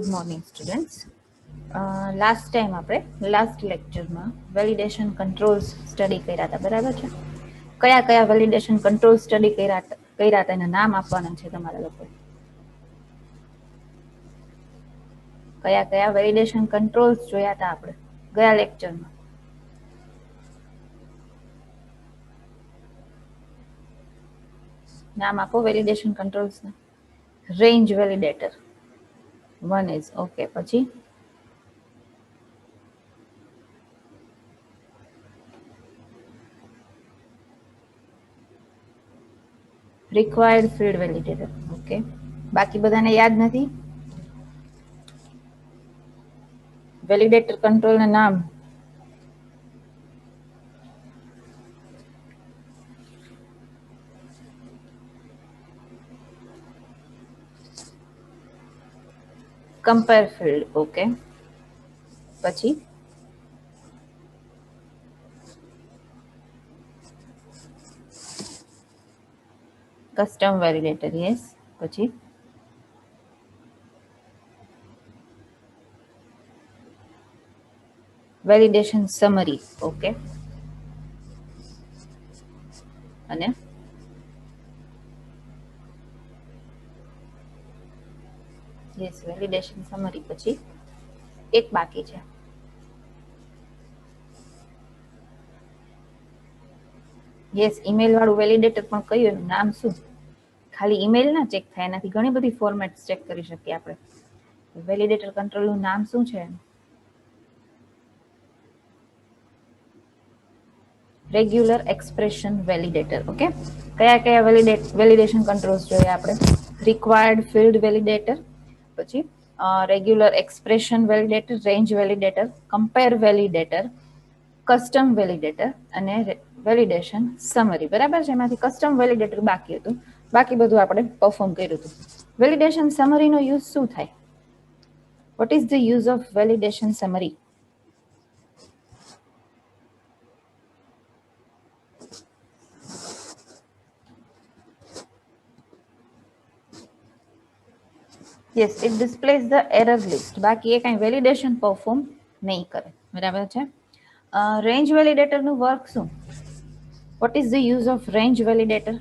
Good morning students. Last time આપણે last લેક્ચરમાં validation controls study કર્યા હતા, બરાબર છે? કયા કયા વેલિડેશન કંટ્રોલ સ્ટડી કર્યા હતા એના નામ આપવાના છે તમારા લોકો. કયા કયા વેલિડેશન કંટ્રોલ્સ જોયા હતા આપણે ગયા લેક્ચરમાં? નામ આપો વેલિડેશન કંટ્રોલ્સના. Range validator one is okay. પછી રિક્વાયર્ડ ફિલ્ડ વેલિડેટર ઓકે. બાકી બધાને યાદ નથી વેલિડેટર કંટ્રોલના નામ? Compare field okay. પછી કસ્ટમ વેલિડેટર યસ. પછી વેલિડેશન સમરી ઓકે. અને યસ વેલિડેશન સમરી. પછી એક બાકી છે, યસ ઈમેલ વાળું વેલિડેટર પણ કયું, એનું નામ શું? ખાલી ઈમેલ ના ચેક થાય, એનાથી ઘણી બધી ફોર્મેટ ચેક કરી શકીએ આપણે. વેલિડેટર કંટ્રોલનું નામ શું છે? Regular expression validator okay. કયા કયા વેલિડેશન કંટ્રોલ્સ જોઈએ આપણે? રિક્વાયર્ડ ફિલ્ડ વેલિડેટર, પછી regular expression validator, range validator, compare validator, custom validator અને વેલિડેશન સમરી. બરાબર છે? એમાંથી કસ્ટમ વેલિડેટર બાકી હતું, બાકી બધું આપણે પરફોર્મ કર્યું હતું. વેલિડેશન સમરીનો યુઝ શું થાય? What is the use of validation summary? Yes it displays the error list. બાકી એ કાંઈ વેલિડેશન પરફોર્મ નહીં કરે, બરાબર છે? રેન્જ વેલિડેટરનું વર્ક શું? What is the use of range validator?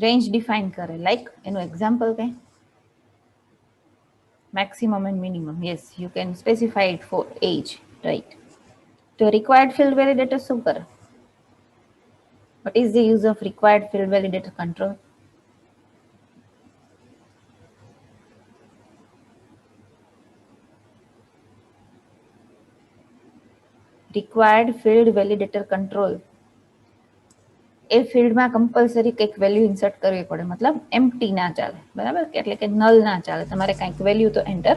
Range define કરે, લાઈક એનું એક્ઝામ્પલ કંઈ? Maximum and minimum. Yes you can specify it for age, right? તો રિક્વાયર્ડ ફિલ્ડ વેલિડેટર શું કરે? What is the use of required field validator control? Required field validator control એ ફિલ્ડમાં compulsory કંઈક value insert કરવી પડે, મતલબ empty ના ચાલે, બરાબર? એટલે કે નલ ના ચાલે, તમારે કંઈક વેલ્યુ તો એન્ટર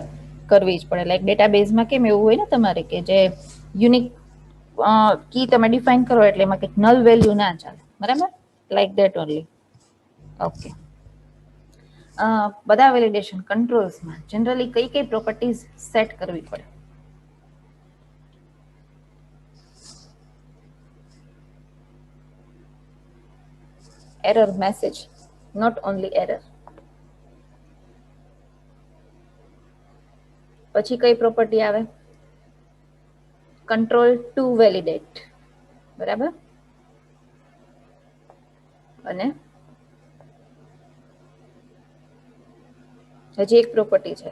કરવી જ પડે. લાઈક ડેટાબેઝમાં કેમ એવું હોય ને તમારે કે જે યુનિક કી તમે ડિફાઇન કરો એટલે એમાં કંઈક નલ વેલ્યુ ના ચાલે, બરાબર? Like that only. ઓકે. બધા વેલિડેશન કંટ્રોલ્સમાં જનરલી કઈ કઈ પ્રોપર્ટીઝ સેટ કરવી પડે? Error message, not only error. પછી કઈ પ્રોપર્ટી આવે? કંટ્રોલ ટુ વેલિડેટ, બરાબર? અને હજી એક પ્રોપર્ટી છે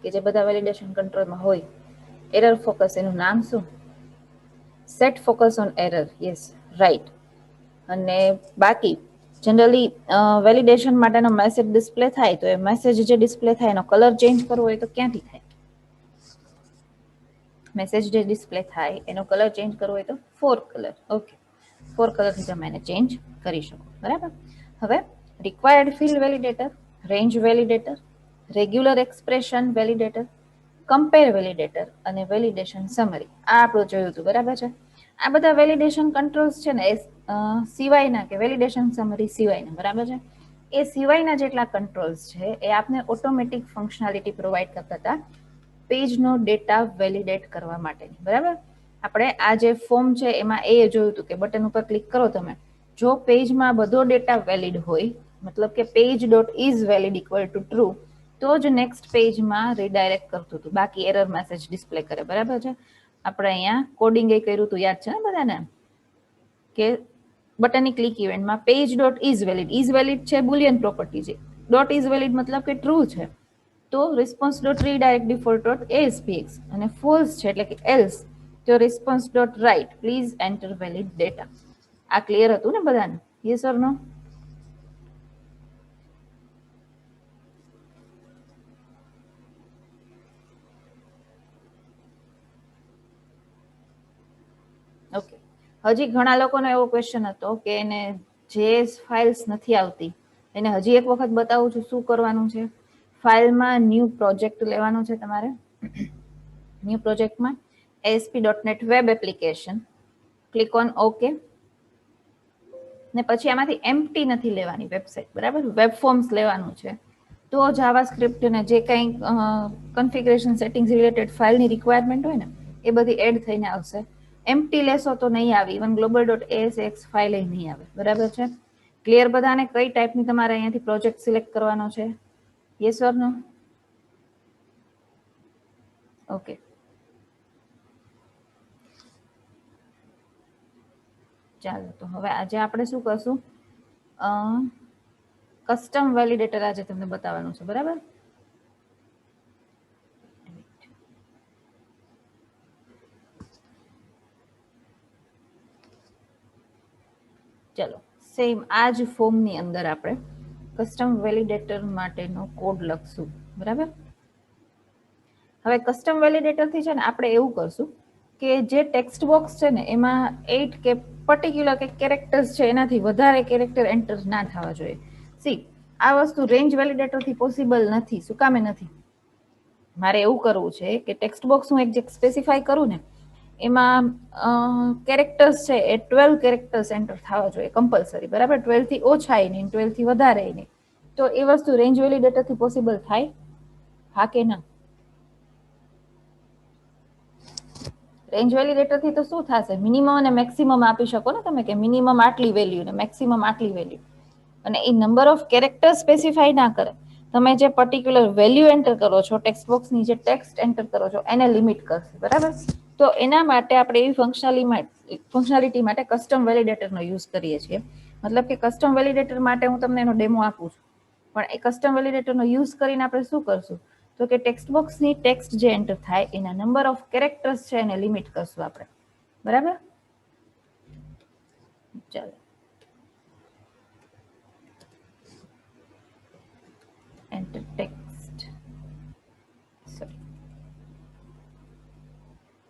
કે જે બધા વેલિડેશન કંટ્રોલમાં હોય, એરર ફોકસ. એનું નામ શું? Set focus on error. Yes right. અને બાકી જનરલી વેલિડેશન માટેનો મેસેજ ડિસ્પ્લે થાય તો એ મેસેજ જે ડિસ્પ્લે થાય એનો કલર ચેન્જ કરવો હોય તો ક્યાંથી થાય? મેસેજ જે ડિસ્પ્લે થાય એનો કલર ચેન્જ કરવો હોય તો ફોર કલર. ઓકે, ફોર કલરથી તમે એને ચેન્જ કરી શકો, બરાબર? હવે required field validator, range validator, regular expression validator, compare validator અને વેલિડેશન સમરી, આ આપણું જોયું હતું, બરાબર છે? આ બધા વેલિડેશન કંટ્રોલ્સ છે ને એ સિવાયના કે વેલિડેશન સમરી સિવાયના, બરાબર છે? એ સિવાયના જેટલા કંટ્રોલ્સ છે એ આપને ઓટોમેટિક ફંક્શનાલિટી પ્રોવાઈડ કરતા હતા પેજનો ડેટા વેલિડેટ કરવા માટેની, બરાબર? આપણે આ જે ફોર્મ છે એમાં એ જોયું હતું કે બટન ઉપર ક્લિક કરો તમે, જો પેજમાં બધો ડેટા વેલિડ હોય, મતલબ કે page dot is valid equal to true, તો જ નેક્સ્ટ પેજમાં રીડાયરેક્ટ કરતું હતું, બાકી એરર મેસેજ ડિસ્પ્લે કરે. બરાબર છે. આપણે અહીંયા કોડિંગ એ કર્યું હતું, યાદ છે ને બધાને, કે બટનની ક્લિક ઇવેન્ટમાં પેજ ડોટ ઇઝ વેલિડ છે બુલિયન પ્રોપર્ટી છે, ડોટ ઇઝ વેલિડ મતલબ કે ટ્રુ છે, તો response dot redirect default dot ASPX, અને ફોલ્સ છે એટલે કે એલ્સ, તો response dot write please enter valid data. આ ક્લિયર હતું ને બધાને? Yes or no? ઓકે. હજી ઘણા લોકોનો એવો ક્વેશ્ચન હતો કે એને જે ફાઇલ્સ નથી આવતી, એને હજી એક વખત બતાવું છું શું કરવાનું છે. ફાઇલમાં ન્યૂ પ્રોજેક્ટ લેવાનું છે તમારે. ન્યૂ પ્રોજેક્ટમાં ASP.NET web application, click on okay, ને પછી આમાંથી એમ્પ્ટી નથી લેવાની વેબસાઇટ, બરાબર, વેબ ફોર્મ્સ લેવાનું છે. તો જાવાસ્ક્રિપ્ટ ને જે કંઈ કન્ફિગરેશન સેટિંગ્સ રિલેટેડ ફાઇલની રિક્વાયરમેન્ટ હોય ને એ બધી એડ થઈને આવશે. એમ્પ્ટી લેશો તો નહીં આવે, ઇવન ગ્લોબલ ડોટ એએસએક્સ ફાઇલ નહીં આવે. બરાબર છે? ક્લિયર બધાને? કઈ ટાઈપની તમારે અહીંયાથી પ્રોજેક્ટ સિલેક્ટ કરવાનો છે? Yes or no? ઓકે. ચાલો, તો હવે આજે આપણે શું કરશું, કસ્ટમ વેલિડેટર આજે તમને બતાવવાનું છે. બરાબર? ચલો, સેમ આ જ ફોર્મની અંદર આપણે કસ્ટમ વેલિડેટર માટેનો કોડ લખશું. બરાબર? હવે કસ્ટમ વેલિડેટરથી છે ને આપણે એવું કરશું કે જે ટેક્સ્ટ બોક્સ છે ને એમાં 8 કે પર્ટિક્યુલર કે કેરેક્ટર્સ છે એનાથી વધારે કેરેક્ટર એન્ટર ના થવા જોઈએ. સી, આ વસ્તુ રેન્જ વેલિડેટરથી પોસિબલ નથી. શું કામે નથી? મારે એવું કરવું છે કે ટેક્સ્ટ બોક્સ હું એક સ્પેસિફાઈ કરું ને એમાં કેરેક્ટર્સ છે એ 12 કેરેક્ટર્સ એન્ટર થવા જોઈએ કમ્પલસરી. બરાબર? 12 થી ઓછા નહીં, 12 થી વધારે નહીં. તો એ વસ્તુ રેન્જ વેલિડેટરથી પોસિબલ થાય? હા કે ના? રેન્જ વેલિડેટરથી તો શું થશે, મિનિમમ અને મેક્સિમમ આપી શકો ને તમે, કે મિનિમમ આટલી વેલ્યુ ને મેક્સિમમ આટલી વેલ્યુ, અને એ નંબર ઓફ કેરેક્ટર સ્પેસિફાઈ ના કરે. તમે જે પર્ટિક્યુલર વેલ્યુ એન્ટર કરો છો, ટેક્સ્ટ બોક્સની જે ટેક્સ્ટ એન્ટર કરો છો એને લિમિટ કરશે. બરાબર? તો એના માટે આપણે એવી ફંક્શનાલિટી માટે કસ્ટમ વેલિડેટરનો યુઝ કરીએ છીએ. મતલબ કે કસ્ટમ વેલિડેટર માટે હું તમને એનો ડેમો આપું છું, પણ એ કસ્ટમ વેલિડેટરનો યુઝ કરીને આપણે શું કરશું, તો કે ટેક્સ્ટ બોક્સની ટેક્સ્ટ જે એન્ટર થાય એના નંબર ઓફ કેરેક્ટર્સ છે એને લિમિટ કરશું આપણે. બરાબર? ચાલો, એન્ટર ટેક્સ્ટ, સોરી,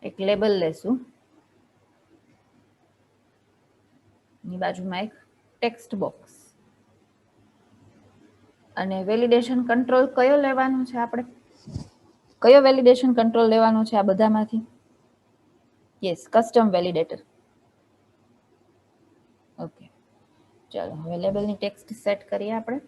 એક લેબલ લેશું, ની બાજુમાં એક ટેક્સ્ટ બોક્સ, અને વેલિડેશન કંટ્રોલ કયો લેવાનો છે આપણે? કયો વેલિડેશન કંટ્રોલ લેવાનો છે આ બધામાંથી? Yes, custom validator. ઓકે. ચાલો, હવે લેબલની ટેક્સ્ટ સેટ કરીએ આપણે.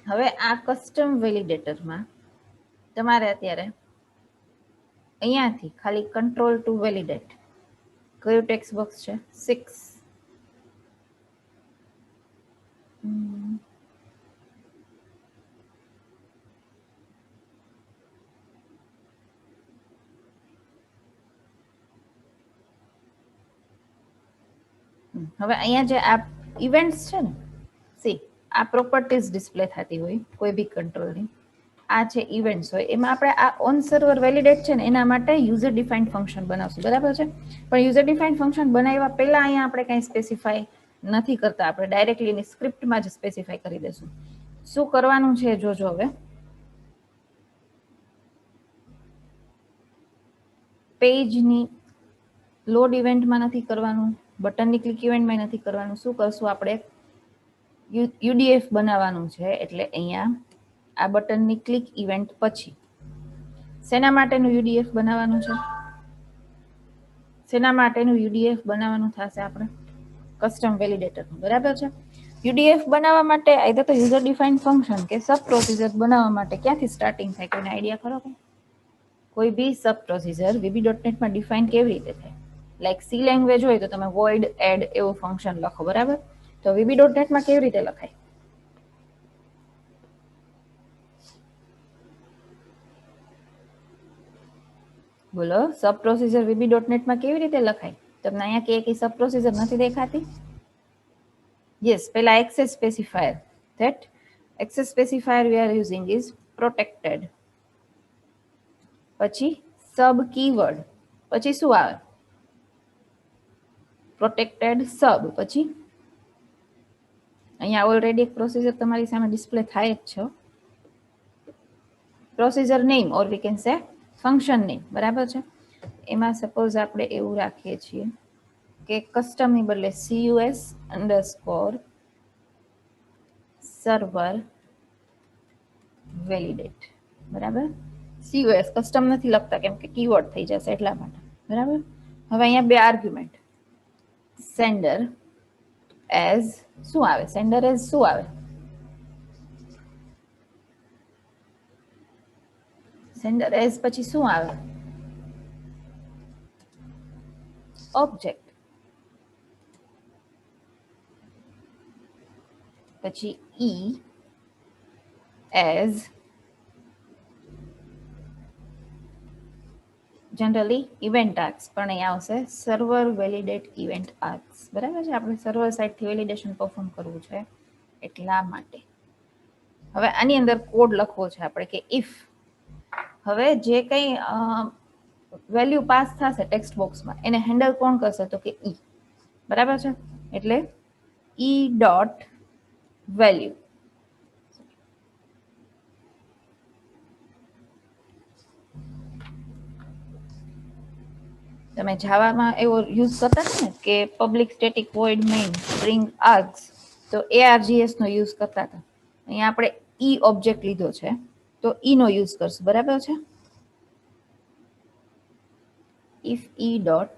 હવે આ કસ્ટમ વેલિડેટરમાં તમારે અત્યારે અહીંયાથી ખાલી કંટ્રોલ ટુ વેલિડેટ, કયું ટેક્સ્ટ બોક્સ છે? 6. હવે અહીંયા જે આ ઇવેન્ટ્સ છે ને, સી, આ પ્રોપર્ટીઝ ડિસ્પ્લે થતી હોય કોઈ બી કંટ્રોલની, આ છે ઇવેન્ટ્સ હોય, એમાં આપણે આ ઓન સર્વર વેલિડેટ છે ને એના માટે યુઝર ડિફાઇન્ડ ફંક્શન બનાવશું. બરાબર છે? પણ યુઝર ડિફાઇન્ડ ફંક્શન બનાવ્યા પહેલા અહીંયા આપણે કંઈ સ્પેસિફાઈ નથી કરતા, આપણે ડાયરેક્ટલી એની સ્ક્રિપ્ટમાં જ સ્પેસિફાઈ કરી દઈશું. શું કરવાનું છે જોજો. હવે પેજની લોડ ઇવેન્ટમાં નથી કરવાનું, બટનની ક્લિક ઇવેન્ટમાં નથી કરવાનું. શું કરશું આપણે? યુડીએફ બનાવવાનું છે. એટલે અહીંયા આ બટનની ક્લિક ઇવેન્ટ પછી શેના માટેનું યુડીએફ બનાવવાનું છે? શેના માટેનું યુડીએફ બનાવવાનું થશે આપણે? કસ્ટમ વેલિડેટરનું. બરાબર છે? યુડીએફ બનાવવા માટે આઈધર તો યુઝર ડિફાઇન્ડ ફંક્શન કે સબ પ્રોસીજર બનાવવા માટે ક્યાંથી સ્ટાર્ટિંગ થાય, કોઈને આઈડિયા ખરો? કોઈ બી સબ પ્રોસીજર VB.NET માં ડિફાઇન કેવી રીતે થાય? લાઈક સી લેંગ્વેજ હોય તો તમે void add એવું ફંક્શન લખો, બરાબર? તો VB.NET માં કેવી રીતે લખાય? બોલો, સબ પ્રોસીજર VB.NET માં કેવી રીતે લખાય? તમને અહીંયા કે સબ પ્રોસીજર નથી દેખાતી? યસ, પેલા access specifier. That access specifier we are using is protected. પછી સબ કીવર્ડ, પછી શું આવે? પ્રોટેક્ટેડ સબ. પછી અહીંયા ઓલરેડી એક પ્રોસીજર તમારી સામે ડિસ્પ્લે થાય જ છે, procedure name or we can say function name, બરાબર છે? એમાં સપોઝ આપણે એવું રાખીએ છીએ કે કસ્ટમની બદલે CUS_server validate, બરાબર? CUS કસ્ટમ નથી લખતા કેમ કે કીવર્ડ થઈ જશે એટલા માટે, બરાબર? હવે અહીંયા બે આર્ગ્યુમેન્ટ, સેન્ડર એઝ શું આવે? સેન્ડર એઝ શું આવે? સેન્ડર એઝ પછી શું આવે? ઓબ્જેક્ટ. પછી ઈ એઝ જનરલી ઇવેન્ટ આર્ક્સ, પણ અહીંયા આવશે સર્વર વેલિડેટ ઇવેન્ટ આર્ક્સ, બરાબર છે? આપણે સર્વર સાઇડથી વેલિડેશન પરફોર્મ કરવું છે એટલા માટે. હવે આની અંદર કોડ લખવો છે આપણે કે ઇફ, હવે જે કંઈ વેલ્યુ પાસ થશે ટેક્સ્ટ બોક્સમાં એને હેન્ડલ કોણ કરશે? તો કે ઈ, બરાબર છે? એટલે ઈ ડોટ વેલ્યુ. તમે જાવામાં એવો યુઝ કરતા હતા ને કે public static void main string args, તો ARGS નો યુઝ કરતા હતા. અહીંયા આપણે ઈ ઓબ્જેક્ટ લીધો છે તો ઈ નો યુઝ કરશું, બરાબર છે? If E dot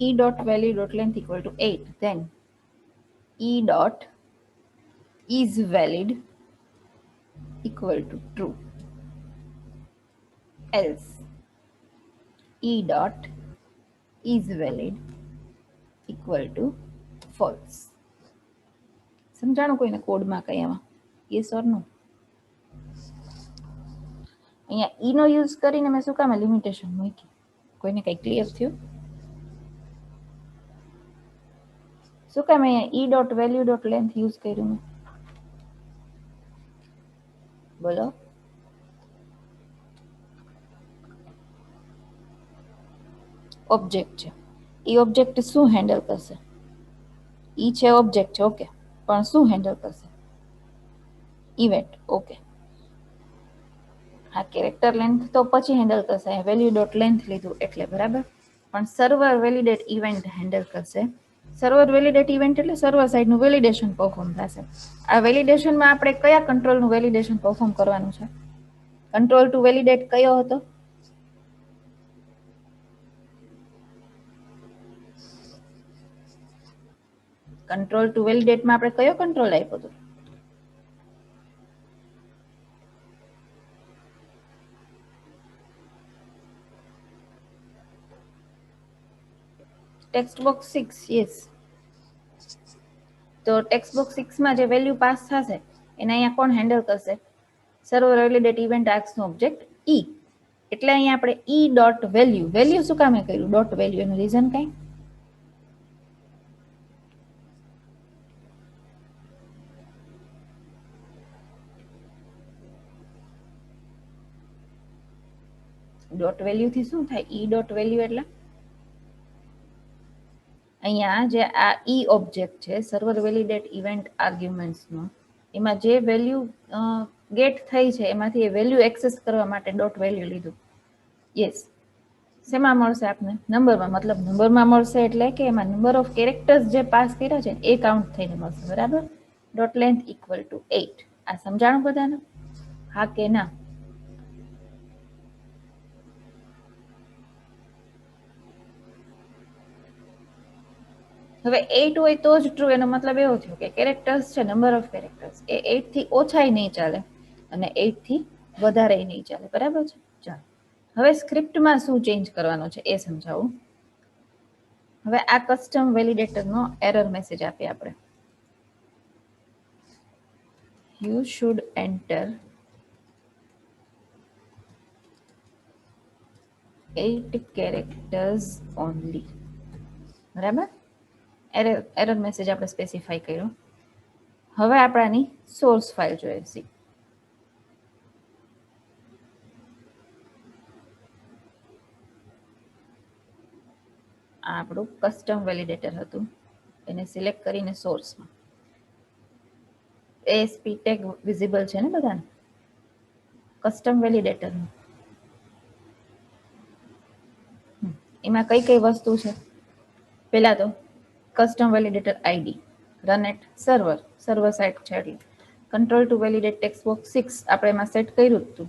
e dot value dot length equal to 8, then e dot is valid equal to true, else e dot is valid equal to false. સમજાણું કોઈને કોડમાં કઈ આમાં? યસ ઓર નો? અહીંયા ઈ નો યુઝ કરીને મેં શું કામ લિમિટેશન મૂકી? કોઈને કઈ ક્લિયર થયું? શું કામ અહીંયા e dot value dot length use કર્યું મેં? બોલો. ઓબ્જેક્ટ છે, ઈ ઓબ્જેક્ટ શું હેન્ડલ કરશે? ઈ છે ઓબ્જેક્ટ છે, ઓકે, પણ શું હેન્ડલ કરશે? Event, okay. હા, કેરેક્ટર લેન્થ તો પછી હેન્ડલ કરશે, વેલ્યુ ડોટ લેન્થ લીધું એટલે, બરાબર? પણ સર્વર વેલિડેટ ઇવેન્ટ હેન્ડલ કરશે. સર્વર વેલિડેટ ઇવેન્ટ એટલે સર્વર સાઇડનું વેલિડેશન પરફોર્મ થશે. આ વેલિડેશનમાં આપણે કયા કંટ્રોલનું વેલિડેશન પરફોર્મ કરવાનું છે? કંટ્રોલ ટુ વેલિડેટ કયો હતો? કંટ્રોલ ટુ વેલિડેટમાં આપણે કયો કંટ્રોલ આપ્યો હતો? Text box 6, yes. તો ટેક્સ્ટ બોક્સ 6 માં જે વેલ્યુ પાસ થશે એને અહીંયા કોણ હેન્ડલ કરશે? સર્વર વેલિડેટ ઇવેન્ટ આર્ક્સ નો ઓબ્જેક્ટ ઈ. એટલે અહીંયા આપણે ઈ ડોટ વેલ્યુ, વેલ્યુ શું કામે કર્યું ડોટ વેલ્યુ? એનું રીઝન કઈ? ડોટ વેલ્યુ થી શું થાય? ઈ ડોટ વેલ્યુ એટલે અહીંયા જે આ ઈ ઓબ્જેક્ટ છે સર્વર વેલિડેટ ઇવેન્ટ આર્ગ્યુમેન્ટ્સનો, એમાં જે વેલ્યુ ગેટ થઈ છે એમાંથી એ વેલ્યુ એક્સેસ કરવા માટે ડોટ વેલ્યુ લીધું. યસ. શેમાં મળશે આપને? નંબરમાં. મતલબ નંબરમાં મળશે એટલે કે એમાં નંબર ઓફ કેરેક્ટર્સ જે પાસ કર્યા છે એ કાઉન્ટ થઈને મળશે. બરાબર? Dot length equal to 8. આ સમજાણું બધાને? હા કે ના? હવે 8 હોય તો જ ટ્રુ. એનો મતલબ એવો થયો કે કેરેક્ટર્સ છે, નંબર ઓફ કેરેક્ટર્સ એ 8 થી ઓછાય નહીં ચાલે અને 8 થી વધારે નહીં ચાલે. બરાબર છે? ચાલો હવે સ્ક્રિપ્ટમાં શું ચેન્જ કરવાનો છે એ સમજાવું. હવે આ કસ્ટમ વેલિડેટરનો એરર મેસેજ આપીએ આપણે. You should enter 8 characters only. બરાબર? એરર મેસેજ આપણે સ્પેસિફાઈ કર્યો. હવે આપણાની સોર્સ ફાઇલ જોઈએ સી. આ આપણું કસ્ટમ વેલિડેટર હતું. એને સિલેક્ટ કરીને સોર્સમાં ASP ટેગ વિઝિબલ છે ને બધાને? કસ્ટમ વેલિડેટરનું એમાં કઈ કઈ વસ્તુ છે? પહેલા તો custom validator ID, run at server, server side છે એટલે control to validate text box 6 આપણે એમાં સેટ કર્યું હતું.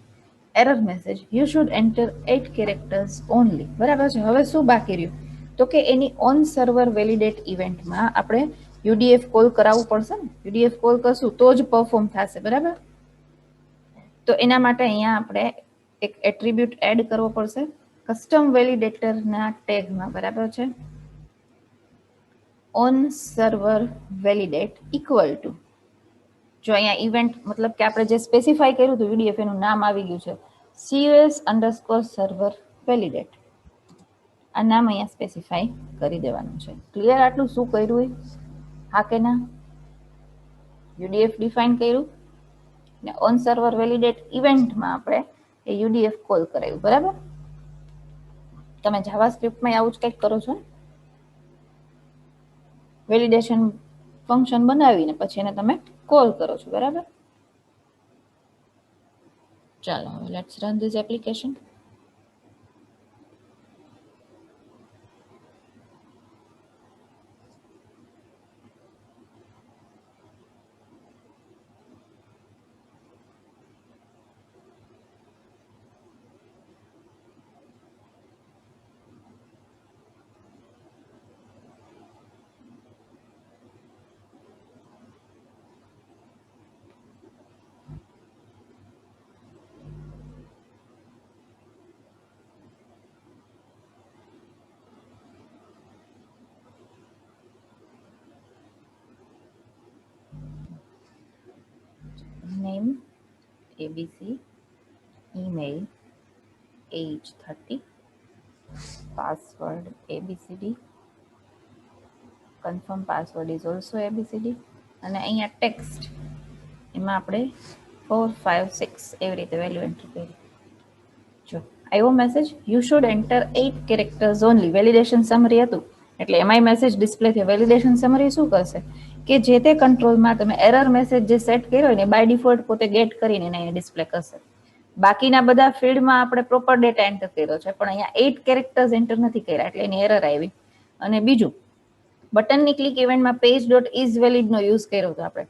Error message you should enter 8 characters only. બરાબર છે? હવે શું બાકી રહ્યું? તો કે એની ઓન સર્વર વેલિડેટ ઇવેન્ટમાં આપણે યુડીએફ કોલ કરાવવું પડશે ને. યુડીએફ કોલ કરશું તો જ પરફોર્મ થશે. બરાબર? તો એના માટે અહીંયા આપણે એક એટ્રીબ્યુટ એડ કરવો પડશે કસ્ટમ વેલિડેટરના ટેગમાં. બરાબર છે? On server validate equal to, જો અહીંયા ઇવેન્ટ મતલબ કે આપણે જે સ્પેસિફાઈ કર્યું હતું યુડીએફ એનું નામ આવી ગયું છે COS_સર્વર વેલિડેટ. આ નામ અહીંયા સ્પેસિફાઈ કરી દેવાનું છે. ક્લિયર? આટલું શું કર્યું હોય? હા કે ના? યુડીએફ ડિફાઇન કર્યું ને ઓન સર્વર વેલિડેટ ઇવેન્ટમાં આપણે એ યુડીએફ કોલ કરાવ્યું. બરાબર? તમે જાવા સ્ક્રિપ્ટમાં આવું જ કંઈક કરો છો. વેલિડેશન ફંક્શન બનાવીને પછી એને તમે કોલ કરો છો. બરાબર? ચાલો હવે let's run this application. Name ABC, email age 30, password ABCD, confirm password is also ABCD અને અહીંયા ટેક્સ્ટ એમાં આપણે 4 5 6 એવી રીતે વેલ્યુ એન્ટર કરી. જો આવ્યો message you should enter 8 characters only. Validation summary હતું એટલે એમાંય મેસેજ ડિસ્પ્લે થયો. વેલિડેશન સમરી શું કરશે કે જે તે કંટ્રોલમાં તમે એરર મેસેજ જે સેટ કર્યો ને બાય ડિફોલ્ટ પોતે ગેટ કરીને એને ડિસ્પ્લે કરશે. બાકીના બધા ફિલ્ડમાં આપણે પ્રોપર ડેટા એન્ટર કર્યો છે પણ અહીંયા 8 કેરેક્ટર્સ એન્ટર નથી કર્યા એટલે એની એરર આવી. અને બીજું બટનની ક્લિક ઇવેન્ટમાં પેજ ડોટ ઇઝ વેલિડનો યુઝ કર્યો હતો આપણે.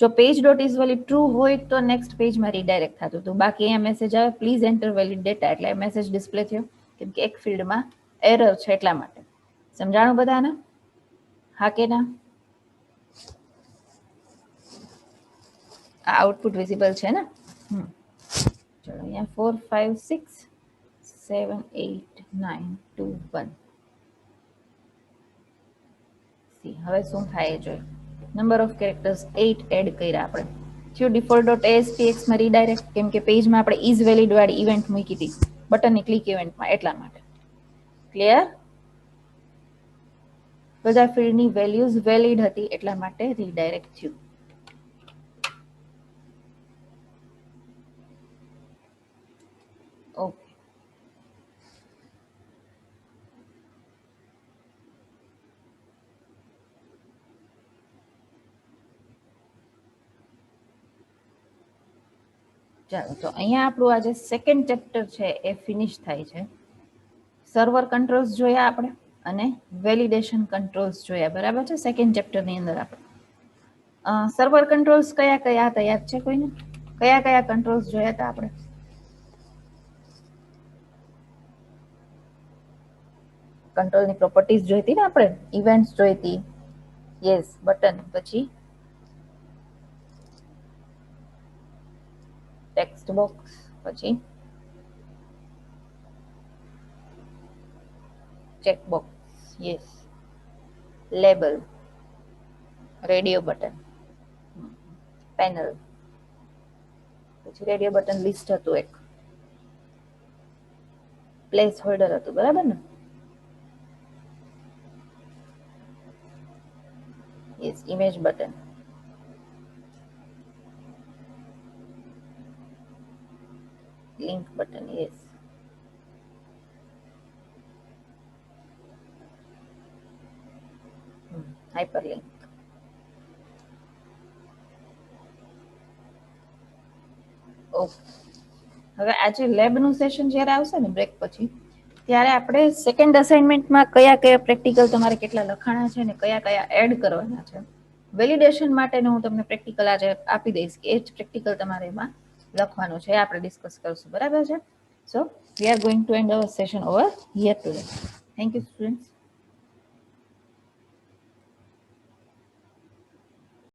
જો page dot is valid true હોય તો નેક્સ્ટ પેજમાં રીડાયરેક્ટ થતું હતું. બાકી અહીંયા મેસેજ આવે પ્લીઝ એન્ટર વેલિડ ડેટા એટલે મેસેજ ડિસ્પ્લે થયો કેમ કે એક ફિલ્ડમાં એરર છે એટલા માટે. સમજાણું બધાને? હા કે ના? આ આઉટપુટ વિઝિબલ છે ને? ચલો અહીંયા 4 5 6 7 8 9 2 1. સી હવે શું થાય જોઈએ. નંબર ઓફ કેરેક્ટર્સ 8 એડ કર્યા આપણે. થયું ડિફોલ્ટ ડોટ ASPX માં રીડાયરેક્ટ કેમ કે પેજમાં આપણે ઇઝ વેલિડ વાળી ઇવેન્ટ મૂકી હતી બટનની ક્લિક ઇવેન્ટમાં એટલા માટે. ક્લિયર? બધા ફિલ્ડની વેલ્યુઝ વેલિડ હતી એટલા માટે રીડાયરેક્ટ થયું. ઓકે ચાલો તો અહીંયા આપણું આજે સેકન્ડ ચેપ્ટર છે એ ફિનિશ થાય છે. સર્વર કંટ્રોલ્સ જોયા આપણે અને વેલિડેશન કંટ્રોલ્સ જોયા, બરાબર છે. સેકન્ડ ચેપ્ટરની અંદર આપણે સર્વર કંટ્રોલ્સ કયા કયા હતા યાદ છે કોઈને? કયા કયા કંટ્રોલ્સ જોયા હતા આપણે? કંટ્રોલની પ્રોપર્ટીઝ જોઈતી ને આપણે, ઇવેન્ટ્સ જોઈતી, યસ બટન, પછી ટેક્સ્ટ બોક્સ, પછી checkbox, yes, label, radio button, panel, પછી રેડિયો બટન લિસ્ટ હતું, એક પ્લેસ હોલ્ડર હતું, બરાબર ને? Yes, image button, link button, yes, hyperlink. Okay, હવે આજે લેબનું સેશન જ્યારે આવશે ને બ્રેક પછી, ત્યારે આપણે સેકન્ડ અસાઇનમેન્ટમાં કયા કયા પ્રેક્ટિકલ તમારે કેટલા લખાણા છે ને કયા કયા એડ કરવાના છે, વેલિડેશન માટેનું હું તમને પ્રેક્ટિકલ આજે આપી દઈશ કે એ જ પ્રેક્ટિકલ તમારે એમાં લખવાનું છે, આપણે ડિસ્કસ કરશું, બરાબર છે. So we are going to end our session over here today. Thank you students.